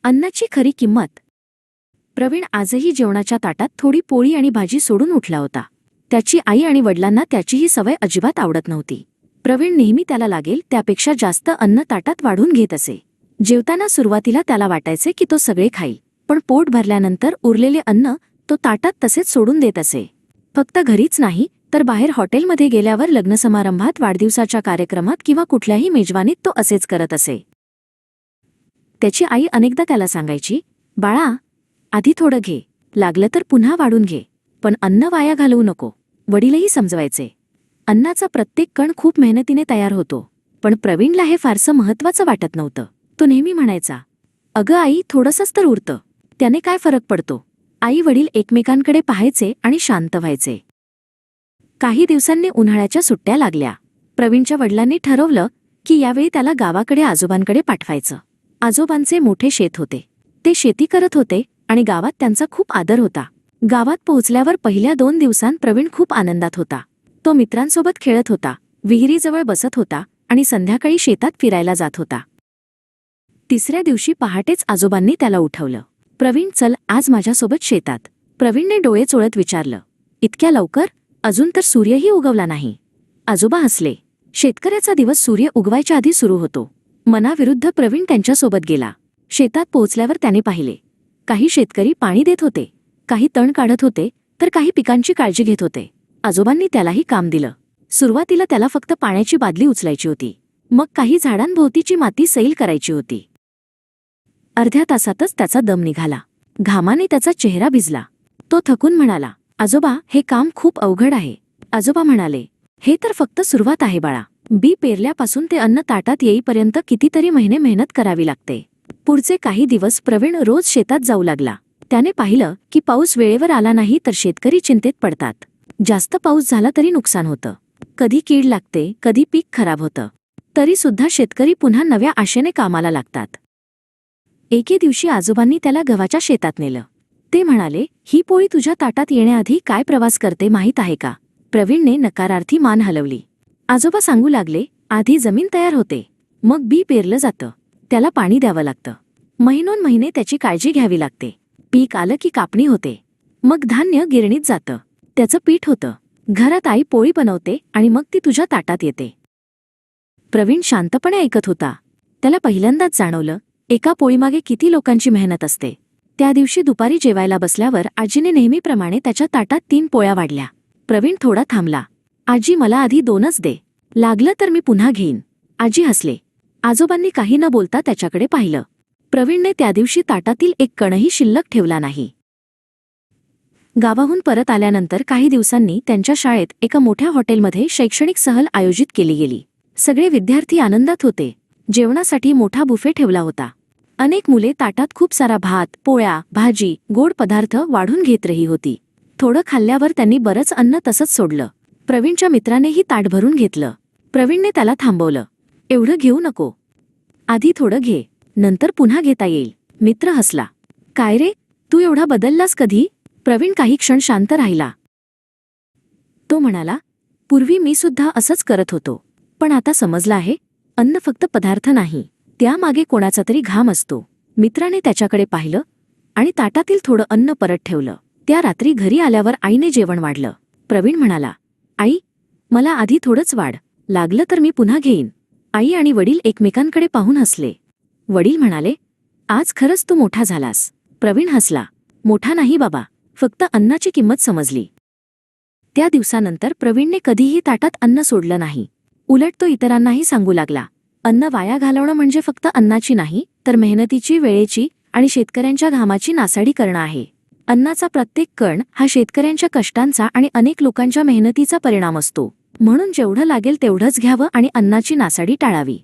अन्नाची खरी किंमत. प्रवीण आजही जेवणाच्या ताटात थोडी पोळी आणि भाजी सोडून उठला होता. त्याची आई आणि वडिलांना त्याची ही सवय अजिबात आवडत नव्हती. प्रवीण नेहमी त्याला लागेल त्यापेक्षा जास्त अन्न ताटात वाढून घेत असे. जेवताना सुरुवातीला त्याला वाटायचे की तो सगळे खाईल, पण पोट भरल्यानंतर उरलेले अन्न तो ताटात तसेच सोडून देत असे. फक्त घरीच नाही तर बाहेर हॉटेलमध्ये गेल्यावर, लग्नसमारंभात, वाढदिवसाच्या कार्यक्रमात किंवा कुठल्याही मेजवानीत तो असेच करत असे. त्याची आई अनेकदा त्याला सांगायची, बाळा, आधी थोडं घे, लागलं तर पुन्हा वाढून घे, पण अन्न वाया घालवू नको. वडीलही समजवायचे. अन्नाचा प्रत्येक कण खूप मेहनतीने तयार होतो, पण प्रवीणला हे फारसं महत्त्वाचं वाटत नव्हतं. तो नेहमी म्हणायचा, अगं आई, थोडंसंच तर उरतं, त्याने काय फरक पडतो. आई वडील एकमेकांकडे पाहायचे आणि शांत व्हायचे. काही दिवसांनी उन्हाळ्याच्या सुट्ट्या लागल्या. प्रवीणच्या वडिलांनी ठरवलं की यावेळी त्याला गावाकडे आजोबांकडे पाठवायचं. आजोबांचे मोठे शेत होते, ते शेती करत होते आणि गावात त्यांचा खूप आदर होता. गावात पोहोचल्यावर पहिल्या 2 दिवसांत प्रवीण खूप आनंदात होता. तो मित्रांसोबत खेळत होता, विहिरीजवळ बसत होता आणि संध्याकाळी शेतात फिरायला जात होता. तिसऱ्या दिवशी पहाटेच आजोबांनी त्याला उठवलं. प्रवीण, चल आज माझ्यासोबत शेतात. प्रवीणने डोळे चोळत विचारलं, इतक्या लवकर? अजून तर सूर्यही उगवला नाही. आजोबा हसले. शेतकऱ्याचा दिवस सूर्य उगवायच्या आधी सुरू होतो. मनाविरुद्ध प्रवीण त्यांच्यासोबत गेला. शेतात पोहोचल्यावर त्याने पाहिले, काही शेतकरी पाणी देत होते, काही तण काढत होते, तर काही पिकांची काळजी घेत होते. आजोबांनी त्यालाही काम दिलं. सुरुवातीला त्याला फक्त पाण्याची बादली उचलायची होती, मग काही झाडांभोवतीची माती सैल करायची होती. अर्ध्या तासातच त्याचा दम निघाला. घामाने त्याचा चेहरा भिजला. तो थकून म्हणाला, आजोबा, हे काम खूप अवघड आहे. आजोबा म्हणाले, हे तर फक्त सुरुवात आहे बाळा. बी पेरल्यापासून ते अन्न ताटात येईपर्यंत कितीतरी महिने मेहनत करावी लागते. पुढचे काही दिवस प्रवीण रोज शेतात जाऊ लागला. त्याने पाहिलं की पाऊस वेळेवर आला नाही तर शेतकरी चिंतेत पडतात. जास्त पाऊस झाला तरी नुकसान होतं. कधी कीड लागते, कधी पीक खराब होतं. तरी सुद्धा शेतकरी पुन्हा नव्या आशेने कामाला लागतात. एके दिवशी आजोबांनी त्याला गव्हाच्या शेतात नेलं. ते म्हणाले, ही पोळी तुझ्या ताटात येण्याआधी काय प्रवास करते माहीत आहे का? प्रवीणने नकारार्थी मान हलवली. आजोबा सांगू लागले, आधी जमीन तयार होते, मग बी पेरलं जातं, त्याला पाणी द्यावं लागतं, महिनोन-महिने त्याची काळजी घ्यावी लागते. पीक आलं की कापणी होते, मग धान्य गिरणीत जातं, त्याचं पीठ होतं. घरात आई पोळी बनवते आणि मग ती तुझ्या ताटात येते. प्रवीण शांतपणे ऐकत होता. त्याला पहिल्यांदाच जाणवलं, एका पोळीमागे किती लोकांची मेहनत असते. त्या दिवशी दुपारी जेवायला बसल्यावर आजीने नेहमीप्रमाणे त्याच्या ताटात 3 पोळ्या वाढल्या. प्रवीण थोडा थांबला. आजी, मला आधी 2च दे, लागलं तर मी पुन्हा घेईन. आजी हसले. आजोबांनी काही न बोलता त्याच्याकडे पाहिलं. प्रवीणने त्या दिवशी ताटातील एक कणही शिल्लक ठेवला नाही. गावाहून परत आल्यानंतर काही दिवसांनी त्यांच्या शाळेत एका मोठ्या हॉटेलमध्ये शैक्षणिक सहल आयोजित केली गेली. सगळे विद्यार्थी आनंदात होते. जेवणासाठी मोठा बुफे ठेवला होता. अनेक मुले ताटात खूप सारा भात, पोळ्या, भाजी, गोड पदार्थ वाढून घेत रही होती. थोडं खाल्ल्यावर त्यांनी बरंच अन्न तसंच सोडलं. प्रवीणच्या मित्रानेही ताट भरून घेतलं. प्रवीणने त्याला थांबवलं. एवढं घेऊ नको, आधी थोडं घे, नंतर पुन्हा घेता येईल. मित्र हसला. काय रे, तू एवढा बदललास कधी? प्रवीण काही क्षण शांत राहिला. तो म्हणाला, पूर्वी मी सुद्धा असंच करत होतो, पण आता समजलं आहे, अन्न फक्त पदार्थ नाही, त्यामागे कोणाचा तरी घाम असतो. मित्राने त्याच्याकडे पाहिलं आणि ताटातील थोडं अन्न परत ठेवलं. त्या रात्री घरी आल्यावर आईने जेवण वाढलं. प्रवीण म्हणाला, आई, मला आधी थोडंच वाढ, लागलं तर मी पुन्हा घेईन. आई आणि वडील एकमेकांकडे पाहून हसले. वडील म्हणाले, आज खरंच तू मोठा झालास. प्रवीण हसला. मोठा नाही बाबा, फक्त अन्नाची किंमत समजली. त्या दिवसानंतर प्रवीणने कधीही ताटात अन्न सोडलं नाही. उलट तो इतरांनाही सांगू लागला, अन्न वाया घालवणं म्हणजे फक्त अन्नाची नाही, तर मेहनतीची, वेळेची आणि शेतकऱ्यांच्या घामाची नासाडी करणं आहे. अन्नाचा प्रत्येक कण हा शेतकऱ्यांच्या कष्टांचा आणि अनेक लोकांच्या मेहनतीचा परिणाम असतो. म्हणून जेवढं लागेल तेवढंच घ्यावं आणि अन्नाची नासाडी टाळावी.